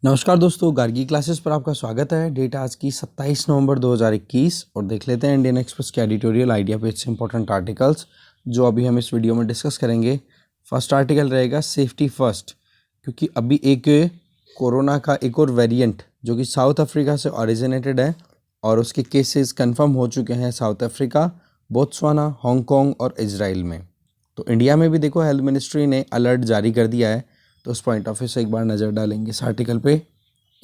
नमस्कार दोस्तों, गार्गी क्लासेस पर आपका स्वागत है। डेट आज की 27 नवंबर 2021 और देख लेते हैं इंडियन एक्सप्रेस के एडिटोरियल आइडिया पेज से इंपॉर्टेंट आर्टिकल्स जो अभी हम इस वीडियो में डिस्कस करेंगे। फर्स्ट आर्टिकल रहेगा सेफ्टी फर्स्ट, क्योंकि अभी एक कोरोना का एक और वेरिएंट जो कि साउथ अफ्रीका से ओरिजिनेटेड है और उसके केसेस कंफर्म हो चुके हैं साउथ अफ्रीका, बोत्सवाना, हांगकांग और इजराइल में। तो इंडिया में भी देखो हेल्थ मिनिस्ट्री ने अलर्ट जारी कर दिया है, तो उस पॉइंट ऑफ व्यू से एक बार नज़र डालेंगे इस आर्टिकल पे।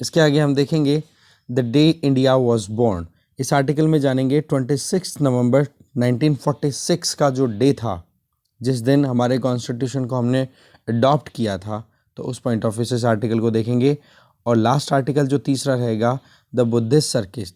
इसके आगे हम देखेंगे the day India was born. इस आर्टिकल में जानेंगे 26 नवंबर 1946 का जो डे था, जिस दिन हमारे कॉन्स्टिट्यूशन को हमने अडॉप्ट किया था, तो उस पॉइंट ऑफ व्यू से इस आर्टिकल को देखेंगे। और लास्ट आर्टिकल जो तीसरा रहेगा द बुद्धिस्ट सर्किट,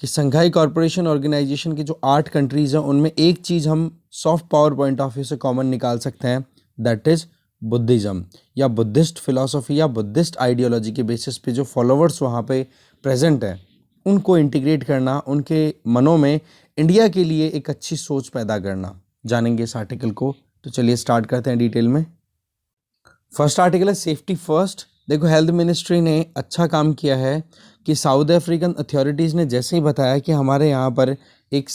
कि संघाई कॉरपोरेशन ऑर्गेनाइजेशन की जो 8 कंट्रीज़ हैं उनमें एक चीज़ हम soft power point of view से कॉमन निकाल सकते हैं, दैट इज़ बुद्धिज़्म या बुद्धिस्ट फिलॉसफी या बुद्धिस्ट आइडियोलॉजी के बेसिस पे जो फॉलोअर्स वहाँ पे प्रेजेंट हैं उनको इंटीग्रेट करना, उनके मनों में इंडिया के लिए एक अच्छी सोच पैदा करना। जानेंगे इस आर्टिकल को, तो चलिए स्टार्ट करते हैं डिटेल में। फर्स्ट आर्टिकल है सेफ्टी फर्स्ट। देखो हेल्थ मिनिस्ट्री ने अच्छा काम किया है कि साउथ अफ्रीकन अथॉरिटीज़ ने जैसे ही बताया कि हमारे यहाँ पर एक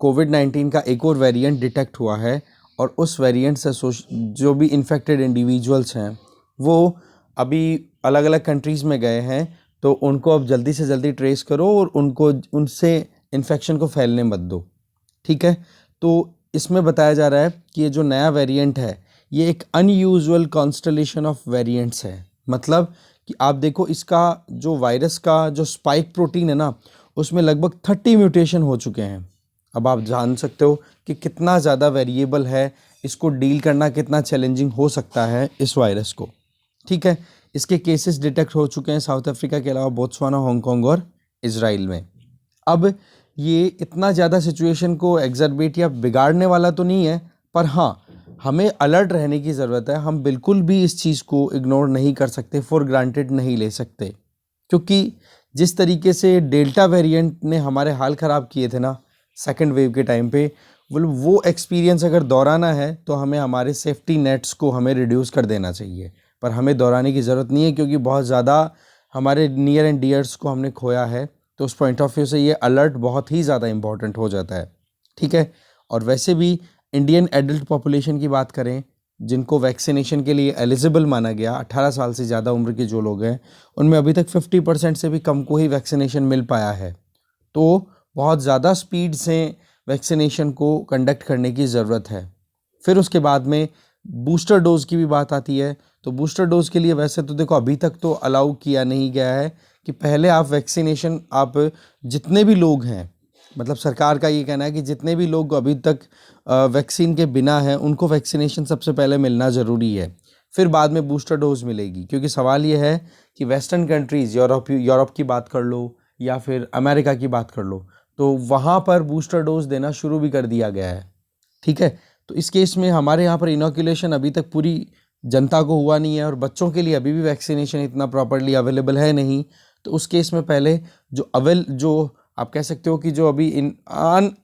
कोविड-19 का एक और वेरिएंट डिटेक्ट हुआ है और उस वेरिएंट से जो भी इन्फेक्टेड इंडिविजुअल्स हैं वो अभी अलग अलग कंट्रीज़ में गए हैं, तो उनको अब जल्दी से जल्दी ट्रेस करो और उनको उनसे इन्फेक्शन को फैलने मत दो। ठीक है, तो इसमें बताया जा रहा है कि ये जो नया वेरिएंट है ये एक अनयूजुअल कॉन्स्टलेशन ऑफ वेरिएंट्स है। मतलब कि आप देखो इसका जो वायरस का जो स्पाइक प्रोटीन है ना, उसमें लगभग 30 म्यूटेशन हो चुके हैं। अब आप जान सकते हो कि कितना ज़्यादा वेरिएबल है, इसको डील करना कितना चैलेंजिंग हो सकता है इस वायरस को। ठीक है, इसके केसेस डिटेक्ट हो चुके हैं साउथ अफ्रीका के अलावा बोत्सवाना, हांगकांग और इजराइल में। अब ये इतना ज़्यादा सिचुएशन को एग्जर्बेट या बिगाड़ने वाला तो नहीं है, पर हाँ हमें अलर्ट रहने की ज़रूरत है। हम बिल्कुल भी इस चीज़ को इग्नोर नहीं कर सकते, फॉर ग्रांटेड नहीं ले सकते, क्योंकि जिस तरीके से डेल्टा वेरिएंट ने हमारे हाल ख़राब किए थे ना सेकेंड वेव के टाइम पे, वो एक्सपीरियंस अगर दोहराना है तो हमें हमारे सेफ्टी नेट्स को हमें रिड्यूस कर देना चाहिए। पर हमें दोहराने की ज़रूरत नहीं है, क्योंकि बहुत ज़्यादा हमारे नियर एंड डियर्स को हमने खोया है, तो उस पॉइंट ऑफ व्यू से ये अलर्ट बहुत ही ज़्यादा इंपॉर्टेंट हो जाता है। ठीक है, और वैसे भी इंडियन एडल्ट पॉपुलेशन की बात करें जिनको वैक्सीनेशन के लिए एलिजिबल माना गया, 18 साल से ज़्यादा उम्र के जो लोग हैं, उनमें अभी तक 50% से भी कम को ही वैक्सीनेशन मिल पाया है। तो बहुत ज़्यादा स्पीड से वैक्सीनेशन को कंडक्ट करने की ज़रूरत है। फिर उसके बाद में बूस्टर डोज़ की भी बात आती है, तो बूस्टर डोज़ के लिए वैसे तो देखो अभी तक तो अलाउ किया नहीं गया है कि पहले आप वैक्सीनेशन, आप जितने भी लोग हैं, मतलब सरकार का ये कहना है कि जितने भी लोग अभी तक वैक्सीन के बिना हैं उनको वैक्सीनेशन सबसे पहले मिलना ज़रूरी है, फिर बाद में बूस्टर डोज मिलेगी। क्योंकि सवाल ये है कि वेस्टर्न कंट्रीज़, यूरोप की बात कर लो या फिर अमेरिका की बात कर लो, तो वहाँ पर बूस्टर डोज देना शुरू भी कर दिया गया है। ठीक है, तो इस केस में हमारे यहाँ पर इनोकुलेशन अभी तक पूरी जनता को हुआ नहीं है और बच्चों के लिए अभी भी वैक्सीनेशन इतना प्रॉपरली अवेलेबल है नहीं। तो उस केस में पहले जो आप कह सकते हो कि जो अभी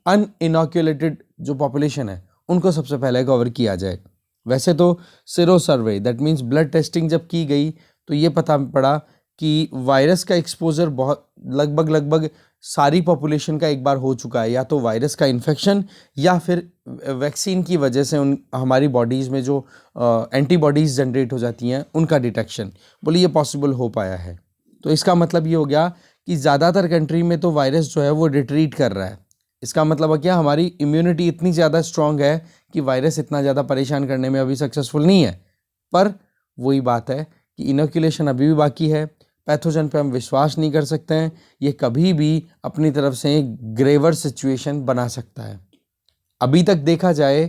अनइनोक्यूलेटेड जो पॉपुलेशन है उनको सबसे पहले कवर किया जाए। वैसे तो sero survey, that means blood testing जब की गई तो ये पता पड़ा कि वायरस का एक्सपोजर बहुत लगभग सारी पॉपुलेशन का एक बार हो चुका है, या तो वायरस का इन्फेक्शन या फिर वैक्सीन की वजह से हमारी बॉडीज़ में जो एंटीबॉडीज़ जनरेट हो जाती हैं उनका डिटेक्शन, बोले ये पॉसिबल हो पाया है। तो इसका मतलब ये हो गया कि ज़्यादातर कंट्री में तो वायरस जो है वो रिट्रीट कर रहा है। इसका मतलब क्या, हमारी इम्यूनिटी इतनी ज़्यादा स्ट्रॉन्ग है कि वायरस इतना ज़्यादा परेशान करने में अभी सक्सेसफुल नहीं है। पर वही बात है कि इनोकुलेशन अभी भी बाकी है। पैथोजन पे हम विश्वास नहीं कर सकते हैं, ये कभी भी अपनी तरफ से एक ग्रेवर सिचुएशन बना सकता है। अभी तक देखा जाए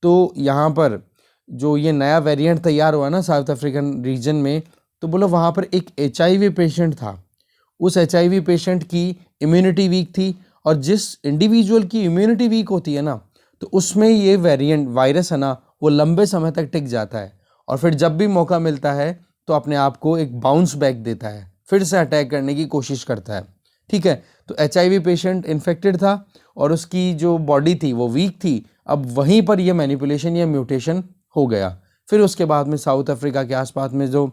तो यहाँ पर जो ये नया वेरिएंट तैयार हुआ ना साउथ अफ्रीकन रीजन में, तो बोलो वहाँ पर एक HIV पेशेंट था। उस HIV पेशेंट की इम्यूनिटी वीक थी, और जिस इंडिविजुअल की इम्यूनिटी वीक होती है ना, तो उसमें ये वेरिएंट वायरस है ना वो लंबे समय तक टिक जाता है, और फिर जब भी मौका मिलता है तो अपने आप को एक बाउंस बैक देता है, फिर से अटैक करने की कोशिश करता है। ठीक है, तो HIV पेशेंट इन्फेक्टेड था और उसकी जो बॉडी थी वो वीक थी। अब वहीं पर ये मैनिपुलेशन या म्यूटेशन हो गया। फिर उसके बाद में साउथ अफ्रीका के आसपास में जो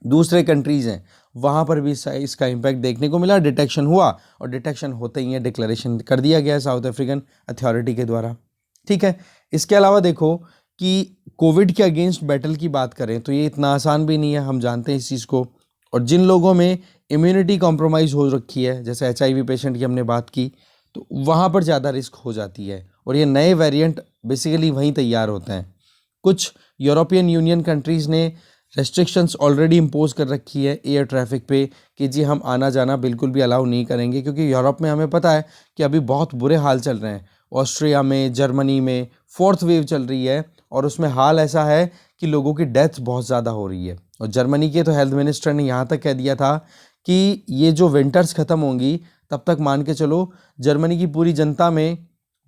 दूसरे कंट्रीज़ हैं वहाँ पर भी इसका इम्पैक्ट देखने को मिला, डिटेक्शन हुआ और डिटेक्शन होते ही है डिक्लेरेशन कर दिया गया है साउथ अफ्रीकन अथॉरिटी के द्वारा। ठीक है, इसके अलावा देखो कि कोविड के अगेंस्ट बैटल की बात करें तो ये इतना आसान भी नहीं है, हम जानते हैं इस चीज़ को। और जिन लोगों में इम्यूनिटी कॉम्प्रोमाइज़ हो रखी है, जैसे HIV पेशेंट की हमने बात की, तो वहाँ पर ज़्यादा रिस्क हो जाती है और ये नए वेरिएंट बेसिकली वहीं तैयार होते हैं। कुछ यूरोपियन यूनियन कंट्रीज़ ने रेस्ट्रिक्शंस ऑलरेडी इम्पोज कर रखी है एयर ट्रैफिक पे कि जी हम आना जाना बिल्कुल भी अलाउ नहीं करेंगे, क्योंकि यूरोप में हमें पता है कि अभी बहुत बुरे हाल चल रहे हैं। ऑस्ट्रिया में, जर्मनी में 4th वेव चल रही है और उसमें हाल ऐसा है कि लोगों की डेथ बहुत ज़्यादा हो रही है। और जर्मनी के तो हेल्थ मिनिस्टर ने यहाँ तक कह दिया था कि ये जो विंटर्स ख़त्म होंगी तब तक मान के चलो जर्मनी की पूरी जनता में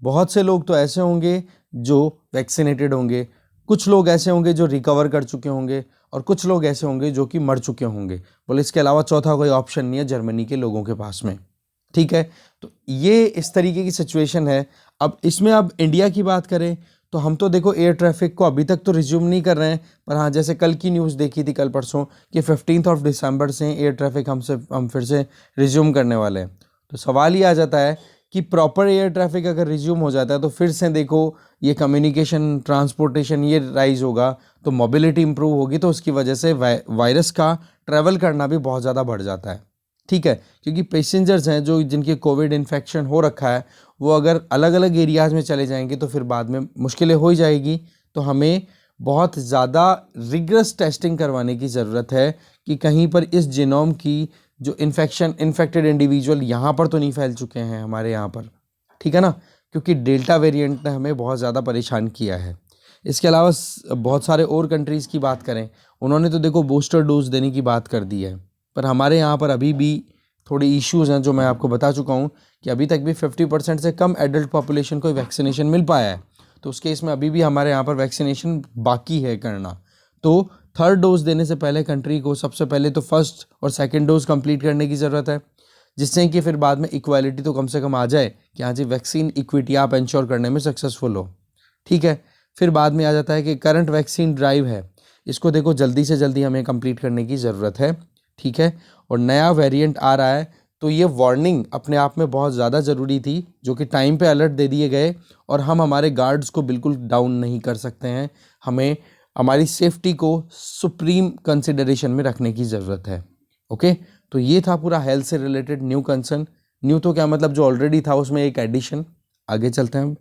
बहुत से लोग तो ऐसे होंगे जो वैक्सीनेटेड होंगे, कुछ लोग ऐसे होंगे जो रिकवर कर चुके होंगे और कुछ लोग ऐसे होंगे जो कि मर चुके होंगे। बोले इसके अलावा चौथा कोई ऑप्शन नहीं है जर्मनी के लोगों के पास में। ठीक है, तो ये इस तरीके की सिचुएशन है। अब इसमें अब इंडिया की बात करें तो हम तो देखो एयर ट्रैफिक को अभी तक तो रिज्यूम नहीं कर रहे हैं, पर हाँ जैसे कल की न्यूज़ देखी थी कल परसों कि 15 दिसंबर से एयर ट्रैफिक हम फिर से रिज्यूम करने वाले हैं। तो सवाल ये आ जाता है कि प्रॉपर एयर ट्रैफिक अगर रिज्यूम हो जाता है तो फिर से देखो ये कम्युनिकेशन, ट्रांसपोर्टेशन ये राइज होगा, तो मोबिलिटी इंप्रूव होगी, तो उसकी वजह से वायरस का ट्रैवल करना भी बहुत ज़्यादा बढ़ जाता है। ठीक है, क्योंकि पैसेंजर्स हैं जो जिनके कोविड इन्फेक्शन हो रखा है वो अगर अलग अलग एरियाज़ में चले जाएंगे तो फिर बाद में मुश्किलें हो ही जाएगी। तो हमें बहुत ज़्यादा रिगरस टेस्टिंग करवाने की ज़रूरत है कि कहीं पर इस जीनोम की जो इन्फेक्टेड इंडिविजुअल यहाँ पर तो नहीं फैल चुके हैं हमारे यहाँ पर। ठीक है ना, क्योंकि डेल्टा वेरिएंट ने हमें बहुत ज़्यादा परेशान किया है। इसके अलावा बहुत सारे और कंट्रीज़ की बात करें, उन्होंने तो देखो बूस्टर डोज देने की बात कर दी है, पर हमारे यहाँ पर अभी भी थोड़े इश्यूज़ हैं जो मैं आपको बता चुका हूँ कि अभी तक भी 50% से कम एडल्ट पॉपुलेशन को वैक्सीनेशन मिल पाया है। तो उस केस में अभी भी हमारे यहाँ पर वैक्सीनेशन बाकी है करना। तो 3rd डोज देने से पहले कंट्री को सबसे पहले तो 1st और 2nd डोज कंप्लीट करने की ज़रूरत है, जिससे कि फिर बाद में इक्वालिटी तो कम से कम आ जाए कि हाँ जी वैक्सीन इक्विटी आप इंश्योर करने में सक्सेसफुल हो। ठीक है, फिर बाद में आ जाता है कि करंट वैक्सीन ड्राइव है, इसको देखो जल्दी से जल्दी हमें कंप्लीट करने की ज़रूरत है। ठीक है, और नया वेरिएंट आ रहा है तो ये वार्निंग अपने आप में बहुत ज़्यादा ज़रूरी थी, जो कि टाइम पे अलर्ट दे दिए गए और हम हमारे गार्ड्स को बिल्कुल डाउन नहीं कर सकते हैं। हमें हमारी सेफ्टी को सुप्रीम कंसिडरेशन में रखने की ज़रूरत है। ओके, तो ये था पूरा हेल्थ से रिलेटेड न्यू कंसर्न। न्यू तो क्या मतलब, जो ऑलरेडी था उसमें एक एडिशन। आगे चलते हैं।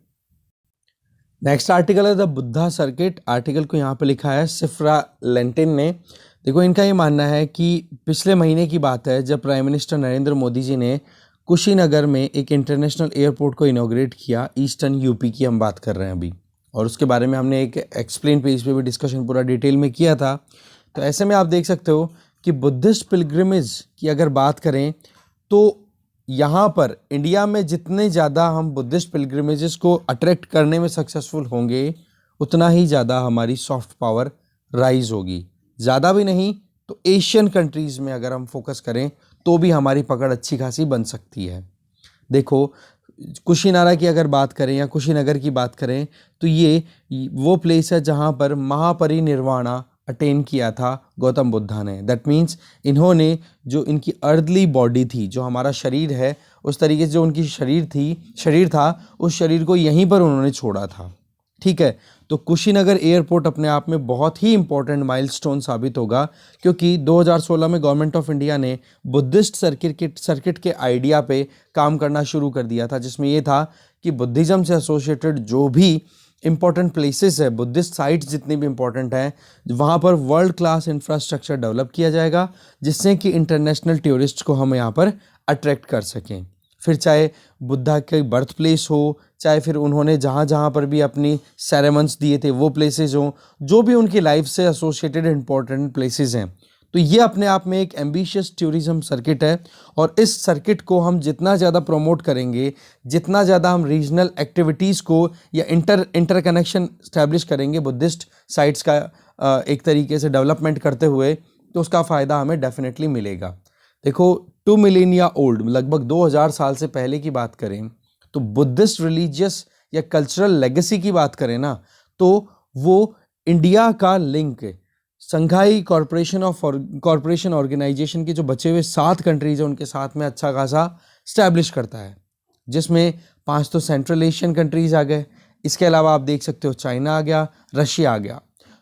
नेक्स्ट आर्टिकल है द बुद्धा सर्किट। आर्टिकल को यहाँ पे लिखा है सिफ्रा लेंटिन ने। देखो इनका ये मानना है कि पिछले महीने की बात है जब प्राइम मिनिस्टर नरेंद्र मोदी जी ने कुशीनगर में एक इंटरनेशनल एयरपोर्ट को इनॉग्रेट किया। ईस्टर्न यूपी की हम बात कर रहे हैं अभी, और उसके बारे में हमने एक एक्सप्लेन पेज पे भी डिस्कशन पूरा डिटेल में किया था। तो ऐसे में आप देख सकते हो कि बुद्धिस्ट पिलग्रिमेज की अगर बात करें तो यहाँ पर इंडिया में जितने ज़्यादा हम बुद्धिस्ट पिलग्रिमेजेस को अट्रैक्ट करने में सक्सेसफुल होंगे उतना ही ज़्यादा हमारी सॉफ्ट पावर राइज होगी। ज़्यादा भी नहीं तो एशियन कंट्रीज़ में अगर हम फोकस करें तो भी हमारी पकड़ अच्छी खासी बन सकती है। देखो कुशीनारा की अगर बात करें या कुशीनगर की बात करें तो ये वो प्लेस है जहाँ पर महापरिनिर्वाणा अटेन किया था गौतम बुद्धा ने। दैट मीन्स इन्होंने जो इनकी अर्दली बॉडी थी, जो हमारा शरीर है, उस तरीके से जो उनकी शरीर था उस शरीर को यहीं पर उन्होंने छोड़ा था। ठीक है, तो कुशीनगर एयरपोर्ट अपने आप में बहुत ही इंपॉर्टेंट माइलस्टोन साबित होगा, क्योंकि 2016 में गवर्नमेंट ऑफ इंडिया ने बुद्धिस्ट सर्किट के आइडिया पे काम करना शुरू कर दिया था, जिसमें ये था कि बुद्धिज़्म से एसोसिएटेड जो भी इंपॉर्टेंट प्लेसेस है, बुद्धिस्ट साइट्स जितनी भी इंपॉर्टेंट हैं, वहाँ पर वर्ल्ड क्लास इंफ्रास्ट्रक्चर डेवलप किया जाएगा, जिससे कि इंटरनेशनल टूरिस्ट को हम यहाँ पर अट्रैक्ट कर सकें। फिर चाहे बुद्धा के बर्थ प्लेस हो, चाहे फिर उन्होंने जहाँ जहाँ पर भी अपनी सेरेमन्स दिए थे वो प्लेसेस हों, जो भी उनकी लाइफ से एसोसिएटेड इंपॉर्टेंट प्लेसेस हैं। तो ये अपने आप में एक एम्बिशियस टूरिज्म सर्किट है, और इस सर्किट को हम जितना ज़्यादा प्रमोट करेंगे, जितना ज़्यादा हम रीजनल एक्टिविटीज़ को या इंटर कनेक्शन इस्टेब्लिश करेंगे बुद्धिस्ट साइट्स का एक तरीके से डेवलपमेंट करते हुए, तो उसका फ़ायदा हमें डेफिनेटली मिलेगा। देखो 2 मिलेनिया ओल्ड, लगभग 2000 साल से पहले की बात करें तो बुद्धिस्ट रिलीजियस या कल्चरल लेगेसी की बात करें ना, तो वो इंडिया का लिंक संघाई कॉरपोरेशन ऑर्गेनाइजेशन के जो बचे हुए 7 कंट्रीज हैं उनके साथ में अच्छा खासा स्टैब्लिश करता है, जिसमें 5 तो सेंट्रल एशियन कंट्रीज आ गए, इसके अलावा आप देख सकते हो चाइना आ गया, रशिया आ गया।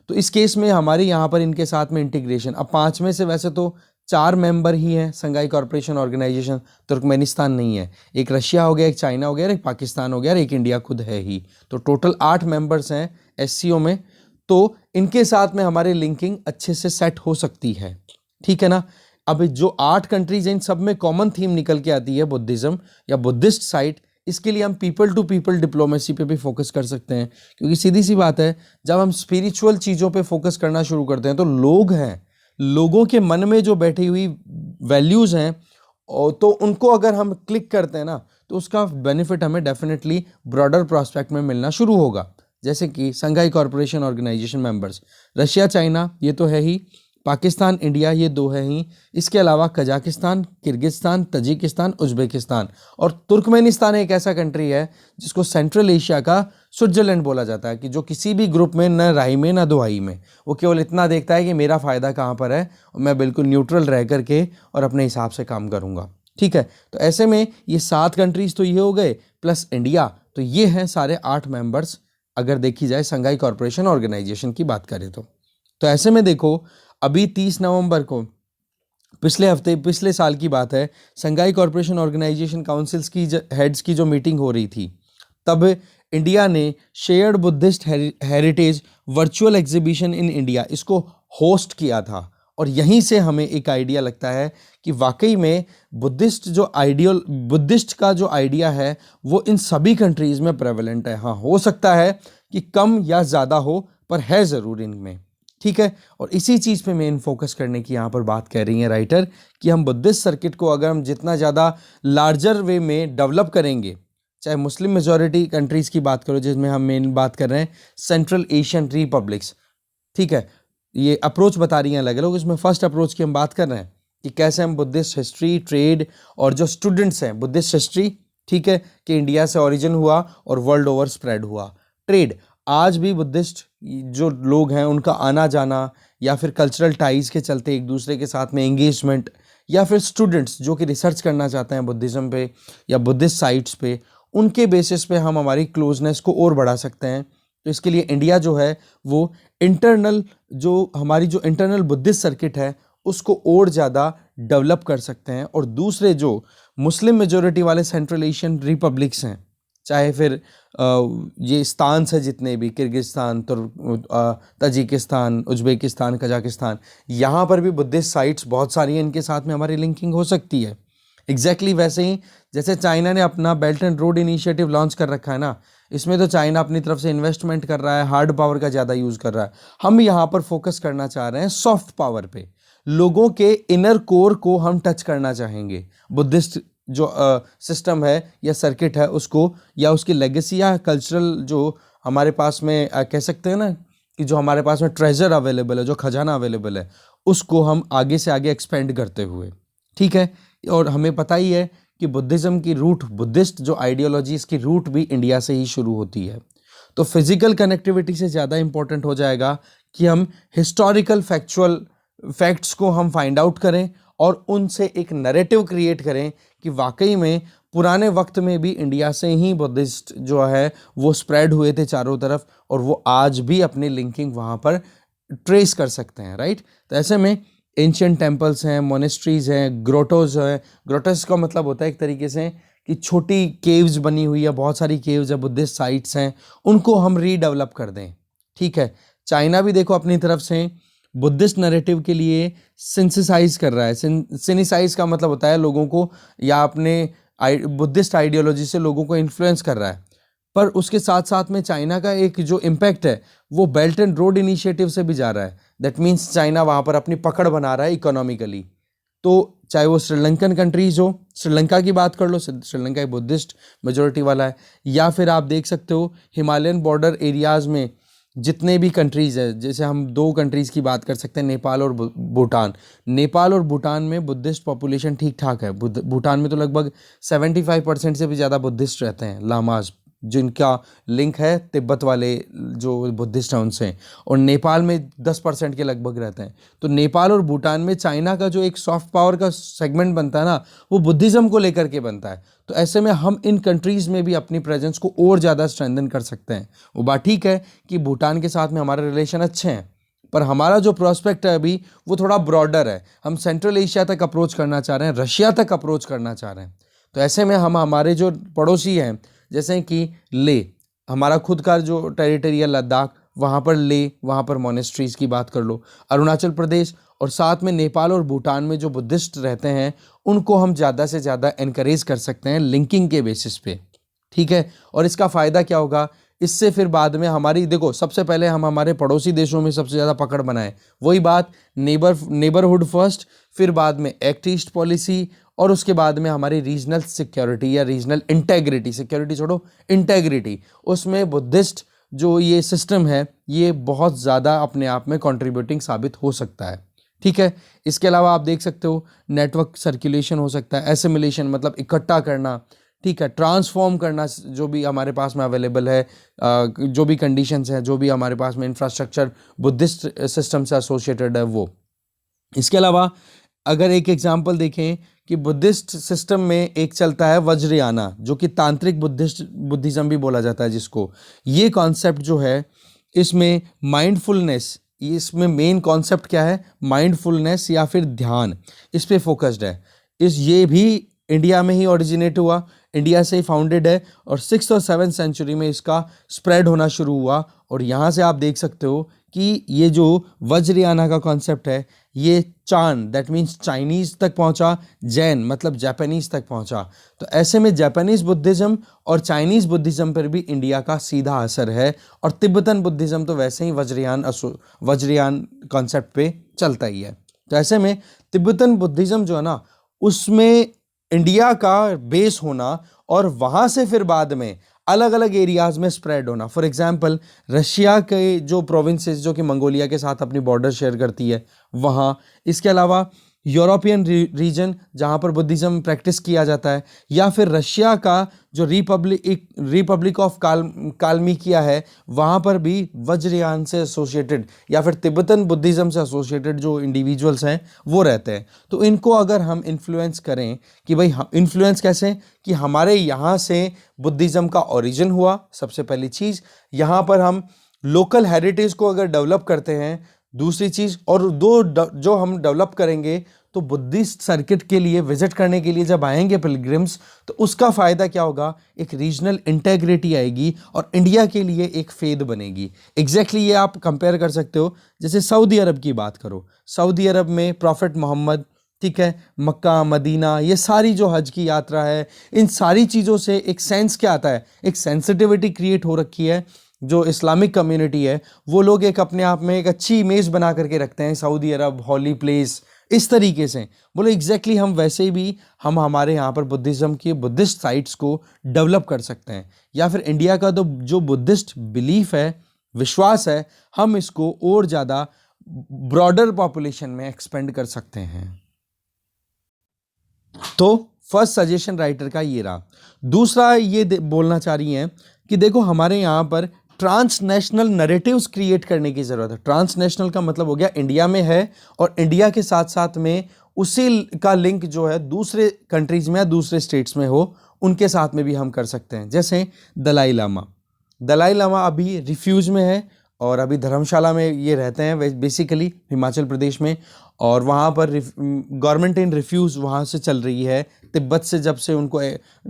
तो इस केस में हमारे यहाँ पर इनके साथ में इंटीग्रेशन, अब 5 में से वैसे तो 4 मेंबर ही हैं संघाई कॉरपोरेशन ऑर्गेनाइजेशन, तुर्कमेनिस्तान नहीं है, एक रशिया हो गया, एक चाइना हो गया, एक पाकिस्तान हो गया और एक इंडिया खुद है ही, तो टोटल 8 मेंबर्स हैं एससीओ में। तो इनके साथ में हमारी लिंकिंग अच्छे से सेट हो सकती है, ठीक है ना। अब जो 8 कंट्रीज हैं इन सब में कॉमन थीम निकल के आती है बुद्धिज्म या बुद्धिस्ट साइट। इसके लिए हम पीपल टू पीपल डिप्लोमेसी पे भी फोकस कर सकते हैं, क्योंकि सीधी सी बात है, जब हम स्पिरिचुअल चीज़ों पे फोकस करना शुरू करते हैं तो लोग हैं, लोगों के मन में जो बैठी हुई वैल्यूज़ हैं तो उनको अगर हम क्लिक करते हैं ना तो उसका बेनिफिट हमें डेफिनेटली ब्रॉडर प्रोस्पेक्ट में मिलना शुरू होगा। जैसे कि Shanghai corporation organisation members Russia China ये तो है ही, पाकिस्तान इंडिया ये 2 है ही, इसके अलावा कजाकिस्तान, किर्गिस्तान, तजिकिस्तान, उज्बेकिस्तान और तुर्कमेनिस्तान एक ऐसा कंट्री है जिसको सेंट्रल एशिया का स्विट्जरलैंड बोला जाता है, कि जो किसी भी ग्रुप में न राही में न दुहाई में, वो केवल इतना देखता है कि मेरा फ़ायदा कहाँ पर है और मैं बिल्कुल न्यूट्रल रह करके और अपने हिसाब से काम करूँगा, ठीक है। तो ऐसे में ये 7 कंट्रीज़ तो ये हो गए प्लस इंडिया, तो ये हैं सारे 8 मेंबर्स अगर देखी जाए संघाई कॉरपोरेशन ऑर्गेनाइजेशन की बात करें तो ऐसे में देखो अभी 30 नवंबर को पिछले साल की बात है, संघाई कॉरपोरेशन ऑर्गेनाइजेशन काउंसिल्स की हेड्स की जो मीटिंग हो रही थी, तब इंडिया ने shared Buddhist heritage virtual exhibition in India इसको होस्ट किया था। और यहीं से हमें एक आइडिया लगता है कि वाकई में बुद्धिस्ट का जो आइडिया है वो इन सभी कंट्रीज़ में प्रेवलेंट है। हाँ, हो सकता है कि कम या ज़्यादा हो, पर है ज़रूर इनमें, ठीक है। और इसी चीज़ पे मेन फोकस करने की यहाँ पर बात कह रही हैं राइटर, कि हम बुद्धिस्ट सर्किट को अगर हम जितना ज़्यादा लार्जर वे में डेवलप करेंगे, चाहे मुस्लिम मेजॉरिटी कंट्रीज़ की बात करो जिसमें हम मेन बात कर रहे हैं सेंट्रल एशियन रिपब्लिक्स, ठीक है, ये अप्रोच बता रही हैं अलग अलग। इसमें फर्स्ट अप्रोच की हम बात कर रहे हैं कि कैसे हम बुद्धिस्ट हिस्ट्री, ट्रेड और जो स्टूडेंट्स हैं बुद्धिस्ट हिस्ट्री, ठीक है, कि इंडिया से ओरिजिन हुआ और वर्ल्ड ओवर स्प्रेड हुआ। ट्रेड, आज भी बुद्धिस्ट जो लोग हैं उनका आना जाना या फिर कल्चरल टाइज के चलते एक दूसरे के साथ में एंगेजमेंट, या फिर स्टूडेंट्स जो कि रिसर्च करना चाहते हैं बुद्धिज़्म पे या बुद्धिस्ट साइट्स पे, उनके बेसिस पे हम हमारी क्लोजनेस को और बढ़ा सकते हैं। तो इसके लिए इंडिया जो है वो हमारी जो इंटरनल बुद्धिस्ट सर्किट है उसको और ज़्यादा डेवलप कर सकते हैं। और दूसरे जो मुस्लिम मेजॉरिटी वाले सेंट्रल एशियन रिपब्लिक्स हैं, चाहे फिर ये स्थान्स है जितने भी, किर्गिस्तान, तजिकिस्तान, उज्बेकिस्तान, कजाकिस्तान, यहाँ पर भी बुद्धिस्ट साइट्स बहुत सारी हैं, इनके साथ में हमारी लिंकिंग हो सकती है। एग्जैक्टली वैसे ही जैसे चाइना ने अपना belt and road initiative launch कर रखा है ना, इसमें तो चाइना अपनी तरफ से इन्वेस्टमेंट कर रहा है, हार्ड पावर का ज़्यादा यूज़ कर रहा है। हम यहाँ पर फोकस करना चाह रहे हैं सॉफ्ट पावर पे, लोगों के इनर कोर को हम टच करना चाहेंगे। बुद्धिस्ट जो सिस्टम है या सर्किट है उसको, या उसकी लेगेसी या कल्चरल जो हमारे पास में कह सकते हैं ना कि जो हमारे पास में ट्रेजर अवेलेबल है, जो खजाना अवेलेबल है, उसको हम आगे से आगे एक्सपेंड करते हुए, ठीक है। और हमें पता ही है कि बुद्धिज़्म की रूट, बुद्धिस्ट जो आइडियोलॉजी इसकी रूट भी इंडिया से ही शुरू होती है। तो फिजिकल कनेक्टिविटी से ज़्यादा इंपॉर्टेंट हो जाएगा कि हम हिस्टोरिकल फैक्ट्स को हम फाइंड आउट करें और उनसे एक नैरेटिव क्रिएट करें कि वाकई में पुराने वक्त में भी इंडिया से ही बुद्धिस्ट जो है वो स्प्रेड हुए थे चारों तरफ, और वो आज भी अपनी लिंकिंग वहाँ पर ट्रेस कर सकते हैं, राइट। तो ऐसे में एंशियंट टेम्पल्स हैं, मोनेस्ट्रीज हैं, ग्रोटोज हैं। ग्रोटोज का मतलब होता है एक तरीके से कि छोटी केव्स बनी हुई है, बहुत सारी केव्स है, बुद्धिस्ट साइट्स हैं, उनको हम रीडेवलप कर दें, ठीक है। चाइना भी देखो अपनी तरफ से बुद्धिस्ट नैरेटिव के लिए सिंथेसाइज कर रहा है। सिनिसाइज का मतलब होता है लोगों को, या अपने बुद्धिस्ट आइडियोलॉजी से लोगों को इन्फ्लुएंस कर रहा है। पर उसके साथ साथ में चाइना का एक जो इम्पैक्ट है वो बेल्ट एंड रोड इनिशिएटिव से भी जा रहा है। दैट मीन्स चाइना वहाँ पर अपनी पकड़ बना रहा है इकोनॉमिकली। तो चाहे वो श्रीलंकन कंट्रीज हो, श्रीलंका की बात कर लो, श्रीलंका बुद्धिस्ट मेजोरिटी वाला है, या फिर आप देख सकते हो हिमालयन बॉर्डर एरियाज़ में जितने भी कंट्रीज़ है, जैसे हम 2 कंट्रीज़ की बात कर सकते हैं, नेपाल और भूटान। नेपाल और भूटान में बुद्धिस्ट पॉपुलेशन ठीक ठाक है। भूटान में तो लगभग 75% से भी ज़्यादा बुद्धिस्ट रहते हैं, लामाज, जिनका लिंक है तिब्बत वाले जो बुद्धिस्ट हैं उनसे, और नेपाल में 10% के लगभग रहते हैं। तो नेपाल और भूटान में चाइना का जो एक सॉफ्ट पावर का सेगमेंट बनता है ना, वो बुद्धिज़्म को लेकर के बनता है। तो ऐसे में हम इन कंट्रीज़ में भी अपनी प्रेजेंस को और ज़्यादा स्ट्रेंथन कर सकते हैं। वो बात ठीक है कि भूटान के साथ में हमारे रिलेशन अच्छे हैं, पर हमारा जो प्रोस्पेक्ट है अभी वो थोड़ा ब्रॉडर है। हम सेंट्रल एशिया तक अप्रोच करना चाह रहे हैं, रशिया तक अप्रोच करना चाह रहे हैं। तो ऐसे में हम हमारे जो पड़ोसी हैं, जैसे कि ले, हमारा खुद का जो टेरिटरी है लद्दाख, वहाँ पर ले, वहाँ पर मोनेस्ट्रीज़ की बात कर लो, अरुणाचल प्रदेश और साथ में नेपाल और भूटान में जो बुद्धिस्ट रहते हैं उनको हम ज़्यादा से ज़्यादा इनकरेज कर सकते हैं लिंकिंग के बेसिस पे, ठीक है। और इसका फ़ायदा क्या होगा, इससे फिर बाद में हमारी, देखो सबसे पहले हम हमारे पड़ोसी देशों में सबसे ज़्यादा पकड़ बनाएं, वही बात नेबरहुड फर्स्ट, फिर बाद में एक्ट ईस्ट पॉलिसी, और उसके बाद में हमारी रीजनल सिक्योरिटी या रीजनल इंटेग्रिटी, सिक्योरिटी छोड़ो इंटेग्रिटी, उसमें बुद्धिस्ट जो ये सिस्टम है ये बहुत ज़्यादा अपने आप में कंट्रीब्यूटिंग साबित हो सकता है, ठीक है। इसके अलावा आप देख सकते हो नेटवर्क सर्कुलेशन हो सकता है, एसिमिलेशन मतलब इकट्ठा करना, ठीक है, ट्रांसफॉर्म करना जो भी हमारे पास में अवेलेबल है, जो भी कंडीशंस हैं, जो भी हमारे पास में इंफ्रास्ट्रक्चर बुद्धिस्ट सिस्टम से एसोसिएटेड है वो। इसके अलावा अगर एक एग्जांपल देखें कि बुद्धिस्ट सिस्टम में एक चलता है वज्रयाना, जो कि तांत्रिक बुद्धिज्म भी बोला जाता है जिसको, ये कॉन्सेप्ट जो है इसमें माइंडफुलनेस, इसमें मेन कॉन्सेप्ट क्या है, माइंडफुलनेस या फिर ध्यान, इस पे फोकस्ड है। ये भी इंडिया में ही ओरिजिनेट हुआ, इंडिया से ही फाउंडेड है, और 6th और 7th सेंचुरी में इसका स्प्रेड होना शुरू हुआ। और यहाँ से आप देख सकते हो कि ये जो वज्रयाना का कॉन्सेप्ट है ये चान, दैट मीन्स चाइनीज़ तक पहुँचा, जैन मतलब जापानीज़ तक पहुँचा। तो ऐसे में जापानीज़ बुद्धिज़्म और चाइनीज़ बुद्धिज़्म पर भी इंडिया का सीधा असर है, और तिब्बतन बुद्धिज़्म तो वैसे ही वज्रयान कॉन्सेप्ट पे चलता ही है। तो ऐसे में तिब्बतन बुद्धिज़्म जो है ना, उसमें इंडिया का बेस होना और वहाँ से फिर बाद में अलग अलग एरियाज़ में स्प्रेड होना। फॉर एग्जांपल रशिया के जो प्रोविंसेस जो कि मंगोलिया के साथ अपनी बॉर्डर शेयर करती है वहाँ, इसके अलावा यूरोपियन रीजन जहाँ पर बुद्धिज़्म प्रैक्टिस किया जाता है, या फिर रशिया का जो रिपब्लिक ऑफ कालमिकिया है वहाँ पर भी वज्रयान से एसोसिएटेड या फिर तिब्बतन बुद्धिज़्म से एसोसिएटेड जो इंडिविजुअल्स हैं वो रहते हैं। तो इनको अगर हम इन्फ्लुएंस करें कि भाई इन्फ्लुएंस कैसे, कि हमारे यहाँ से बुद्धिज़्म का ओरिजिन हुआ, सबसे पहली चीज़ यहाँ पर हम लोकल हेरिटेज को अगर डेवलप करते हैं, दूसरी चीज़, और जो हम डेवलप करेंगे तो बुद्धिस्ट सर्किट के लिए विजिट करने के लिए जब आएंगे पिलग्रिम्स, तो उसका फ़ायदा क्या होगा, एक रीजनल इंटेग्रिटी आएगी और इंडिया के लिए एक फेद बनेगी। एग्जैक्टली ये आप कंपेयर कर सकते हो, जैसे सऊदी अरब की बात करो, सऊदी अरब में प्रॉफिट मोहम्मद, ठीक है, मक्का मदीना, ये सारी जो हज की यात्रा है, इन सारी चीज़ों से एक सेंस क्या आता है, एक सेंसिटिविटी क्रिएट हो रखी है। जो इस्लामिक कम्युनिटी है वो लोग एक अपने आप में एक अच्छी इमेज बना करके रखते हैं, सऊदी अरब हॉली प्लेस, इस तरीके से बोलो। एग्जैक्टली हम वैसे भी हम हमारे यहाँ पर बुद्धिज़्म की बुद्धिस्ट साइट्स को डेवलप कर सकते हैं, या फिर इंडिया का तो जो बुद्धिस्ट बिलीफ है, विश्वास है, हम इसको और ज़्यादा ब्रॉडर पॉपुलेशन में एक्सपेंड कर सकते हैं। तो फर्स्ट सजेशन राइटर का ये रहा। दूसरा ये बोलना चाह रही हैं कि देखो हमारे यहाँ पर ट्रांसनेशनल नैरेटिव्स क्रिएट करने की ज़रूरत है। ट्रांसनेशनल का मतलब हो गया इंडिया में है और इंडिया के साथ साथ में उसी का लिंक जो है दूसरे कंट्रीज़ में या दूसरे स्टेट्स में हो, उनके साथ में भी हम कर सकते हैं। जैसे दलाई लामा अभी रिफ्यूज में है और अभी धर्मशाला में ये रहते हैं बेसिकली हिमाचल प्रदेश में, और वहाँ पर गवर्नमेंट इन रिफ्यूज़ वहाँ से चल रही है तिब्बत से, जब से उनको